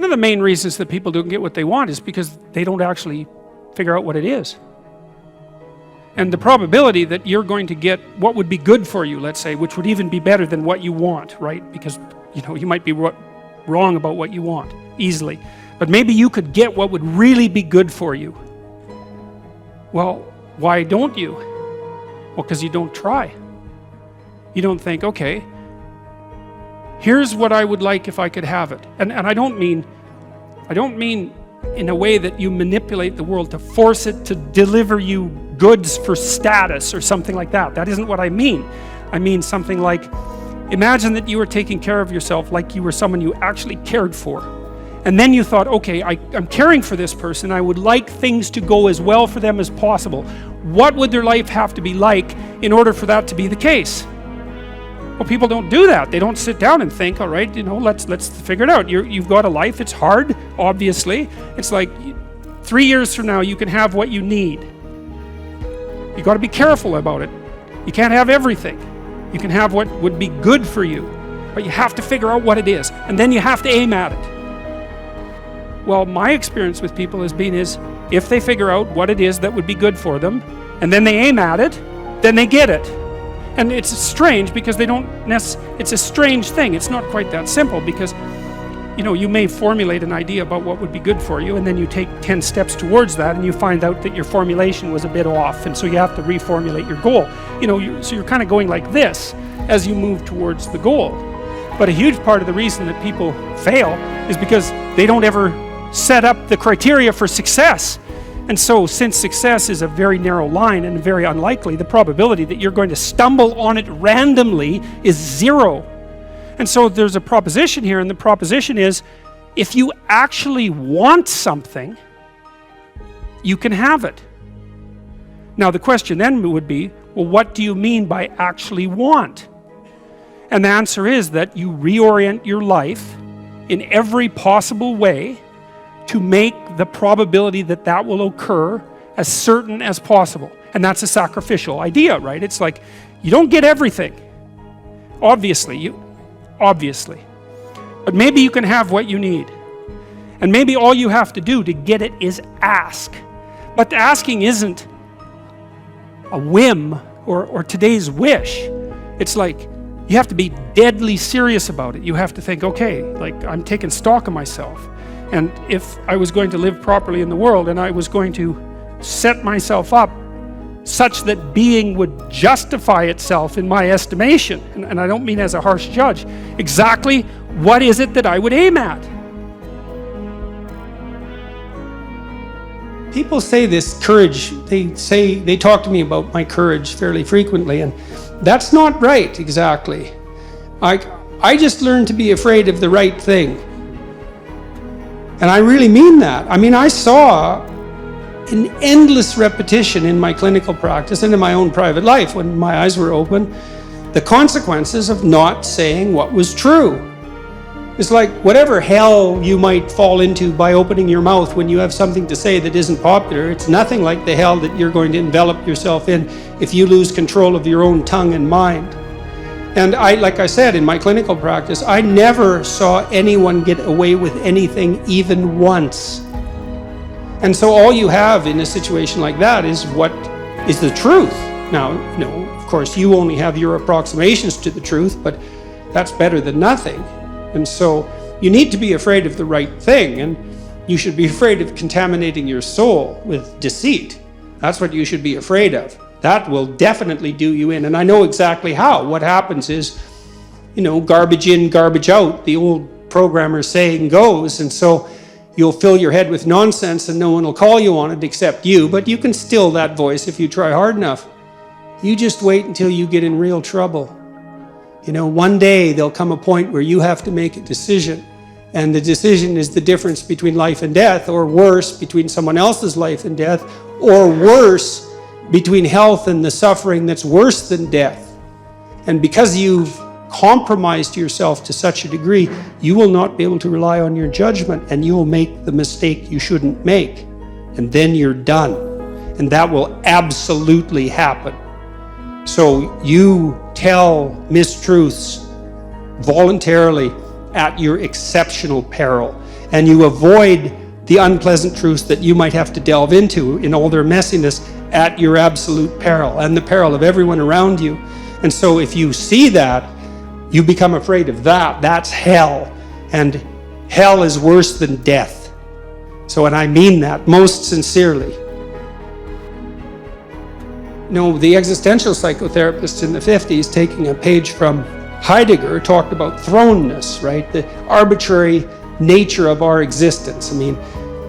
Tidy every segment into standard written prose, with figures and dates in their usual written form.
One of the main reasons that people don't get what they want is because they don't actually figure out what it is. And the probability that you're going to get what would be good for you, let's say, which would even be better than what you want, right? Because, you might be wrong about what you want, easily. But maybe you could get what would really be good for you. Well, why don't you? Well, because you don't try. You don't think, okay, here's what I would like if I could have it. And I don't mean in a way that you manipulate the world to force it to deliver you goods for status or something like that. That isn't what I mean. I mean something like, imagine that you were taking care of yourself like you were someone you actually cared for. And then you thought, okay, I'm caring for this person. I would like things to go as well for them as possible. What would their life have to be like in order for that to be the case? Well, people don't do that. They don't sit down and think, all right, let's figure it out. You've got a life. It's hard, obviously. It's like 3 years from now, you can have what you need. You got to be careful about it. You can't have everything. You can have what would be good for you, but you have to figure out what it is, and then you have to aim at it. Well, my experience with people has been if they figure out what it is that would be good for them, and then they aim at it, then they get it. And it's strange because it's a strange thing. It's not quite that simple because, you may formulate an idea about what would be good for you, and then you take 10 steps towards that, and you find out that your formulation was a bit off, and so you have to reformulate your goal. So you're kind of going like this as you move towards the goal. But a huge part of the reason that people fail is because they don't ever set up the criteria for success. And so, since success is a very narrow line and very unlikely, the probability that you're going to stumble on it randomly is 0. And so there's a proposition here, and the proposition is, if you actually want something, you can have it. Now the question then would be, well, what do you mean by actually want? And the answer is that you reorient your life in every possible way to make the probability that that will occur as certain as possible. And that's a sacrificial idea, right? It's like, you don't get everything. Obviously. But maybe you can have what you need. And maybe all you have to do to get it is ask. But the asking isn't a whim or today's wish. It's like, you have to be deadly serious about it. You have to think, okay, like, I'm taking stock of myself. And if I was going to live properly in the world, and I was going to set myself up such that being would justify itself in my estimation, and I don't mean as a harsh judge, exactly what is it that I would aim at? People say this courage, they talk to me about my courage fairly frequently, and that's not right exactly. I just learned to be afraid of the right thing. And I really mean that. I mean, I saw an endless repetition in my clinical practice and in my own private life when my eyes were open, the consequences of not saying what was true. It's like whatever hell you might fall into by opening your mouth when you have something to say that isn't popular, it's nothing like the hell that you're going to envelop yourself in if you lose control of your own tongue and mind. And like I said, in my clinical practice, I never saw anyone get away with anything even once. And so all you have in a situation like that is what is the truth. Now, of course, you only have your approximations to the truth, but that's better than nothing. And so you need to be afraid of the right thing, and you should be afraid of contaminating your soul with deceit. That's what you should be afraid of. That will definitely do you in. And I know exactly how. What happens is, garbage in, garbage out, the old programmer saying goes. And so you'll fill your head with nonsense and no one will call you on it except you. But you can still that voice if you try hard enough. You just wait until you get in real trouble. One day there'll come a point where you have to make a decision. And the decision is the difference between life and death, or worse, between someone else's life and death, or worse, between health and the suffering that's worse than death. And because you've compromised yourself to such a degree, you will not be able to rely on your judgment, and you will make the mistake you shouldn't make. And then you're done. And that will absolutely happen. So you tell mistruths voluntarily at your exceptional peril. and you avoid the unpleasant truths that you might have to delve into in all their messiness at your absolute peril and the peril of everyone around you. And so if you see that, you become afraid of that. That's hell. And hell is worse than death. So, and I mean that most sincerely. No, the existential psychotherapists in the 50s, taking a page from Heidegger, talked about thrownness, right? The arbitrary nature of our existence. I mean,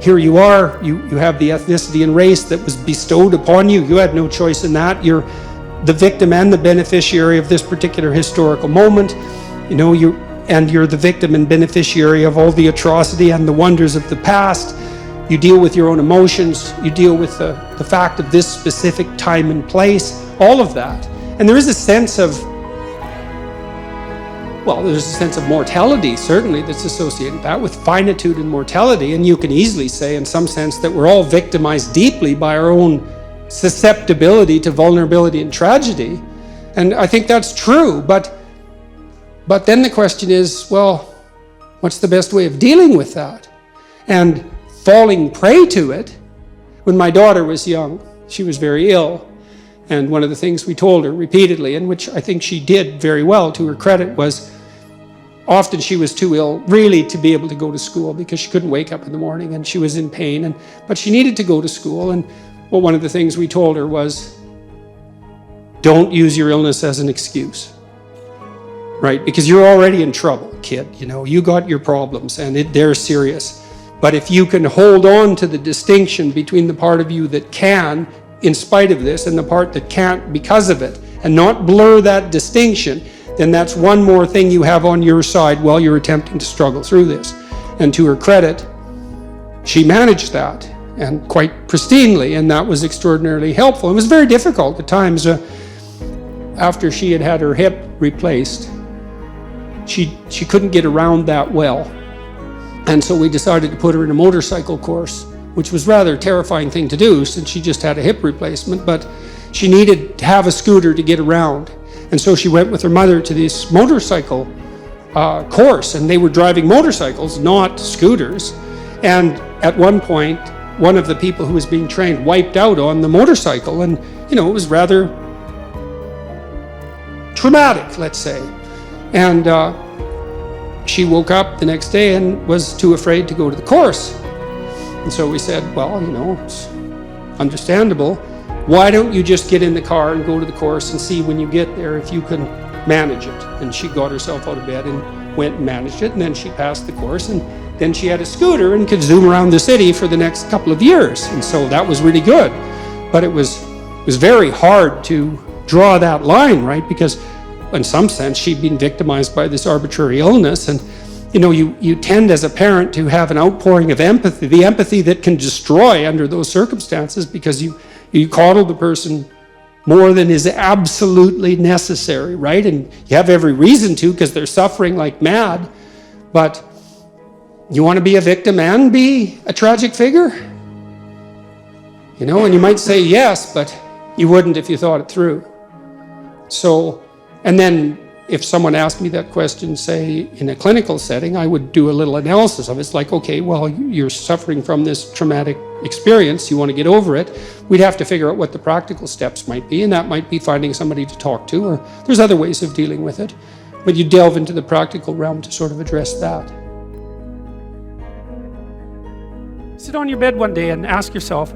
here you are, you have the ethnicity and race that was bestowed upon you. You had no choice in that. You're the victim and the beneficiary of this particular historical moment. You know, you're the victim and beneficiary of all the atrocity and the wonders of the past. You deal with your own emotions. You deal with the fact of this specific time and place, all of that. And there is a sense of, well, there's a sense of mortality, certainly, that's associated with that, with finitude and mortality. And you can easily say, in some sense, that we're all victimized deeply by our own susceptibility to vulnerability and tragedy. And I think that's true. But then the question is, well, what's the best way of dealing with that? And falling prey to it. When my daughter was young, she was very ill. And one of the things we told her repeatedly, and which I think she did very well to her credit, was often she was too ill really to be able to go to school because she couldn't wake up in the morning and she was in pain. But she needed to go to school. And well, one of the things we told her was, don't use your illness as an excuse, right? Because you're already in trouble, kid. You know, you got your problems and they're serious. But if you can hold on to the distinction between the part of you that can, in spite of this, and the part that can't because of it, and not blur that distinction, then that's one more thing you have on your side while you're attempting to struggle through this. And to her credit, she managed that, and quite pristinely, and that was extraordinarily helpful. It was very difficult at times. After she had her hip replaced, she couldn't get around that well. And so we decided to put her in a motorcycle course, which was a rather terrifying thing to do since she just had a hip replacement, but she needed to have a scooter to get around. And so she went with her mother to this motorcycle course, and they were driving motorcycles, not scooters. And at one point, one of the people who was being trained wiped out on the motorcycle, and you know, it was rather traumatic, let's say. And she woke up the next day and was too afraid to go to the course. And so we said, well, you know, it's understandable. Why don't you just get in the car and go to the course and see when you get there if you can manage it? And she got herself out of bed and went and managed it, and then she passed the course, and then she had a scooter and could zoom around the city for the next couple of years. And so that was really good. But it was very hard to draw that line, right? Because in some sense, she'd been victimized by this arbitrary illness. And, you know, you tend as a parent to have an outpouring of empathy, the empathy that can destroy under those circumstances, because you coddle the person more than is absolutely necessary, right? And you have every reason to, because they're suffering like mad. But you want to be a victim and be a tragic figure? You know, and you might say yes, but you wouldn't if you thought it through. So, and then if someone asked me that question, say, in a clinical setting, I would do a little analysis of it. It's like, okay, well, you're suffering from this traumatic experience. You want to get over it. We'd have to figure out what the practical steps might be, and that might be finding somebody to talk to, or there's other ways of dealing with it. But you delve into the practical realm to sort of address that. Sit on your bed one day and ask yourself,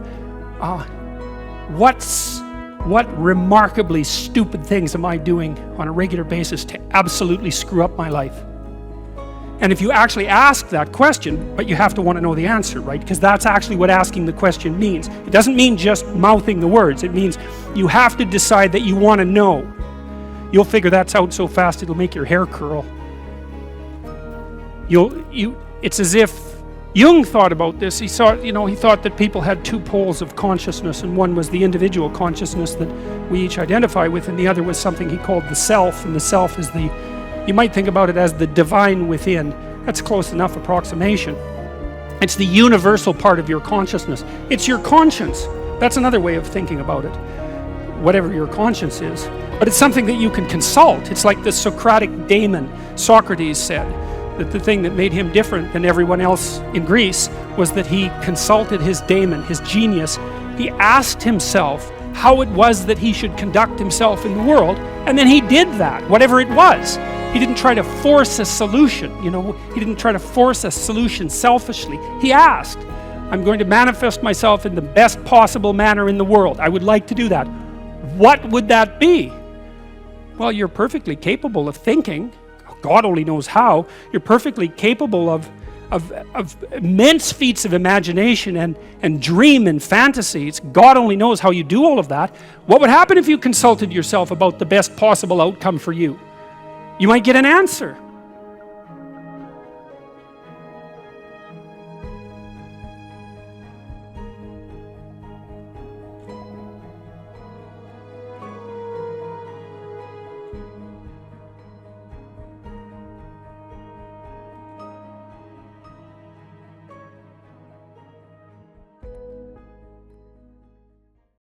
what remarkably stupid things am I doing on a regular basis to absolutely screw up my life? And if you actually ask that question, but you have to want to know the answer, right? Because that's actually what asking the question means. It doesn't mean just mouthing the words. It means you have to decide that you want to know. You'll figure that out so fast it'll make your hair curl. It's as if Jung thought about this. He thought that people had two poles of consciousness, and one was the individual consciousness that we each identify with, and the other was something he called the self, and the self is you might think about it as the divine within. That's close enough approximation. It's the universal part of your consciousness. It's your conscience. That's another way of thinking about it, whatever your conscience is. But it's something that you can consult. It's like the Socratic daemon. Socrates said, that the thing that made him different than everyone else in Greece was that he consulted his daemon, his genius. He asked himself how it was that he should conduct himself in the world, and then he did that, whatever it was. He didn't try to force a solution, you know, he didn't try to force a solution selfishly. He asked, I'm going to manifest myself in the best possible manner in the world. I would like to do that. What would that be? Well, you're perfectly capable of thinking. God only knows how. You're perfectly capable of immense feats of imagination and dream and fantasies. God only knows how you do all of that. What would happen if you consulted yourself about the best possible outcome for you? You might get an answer.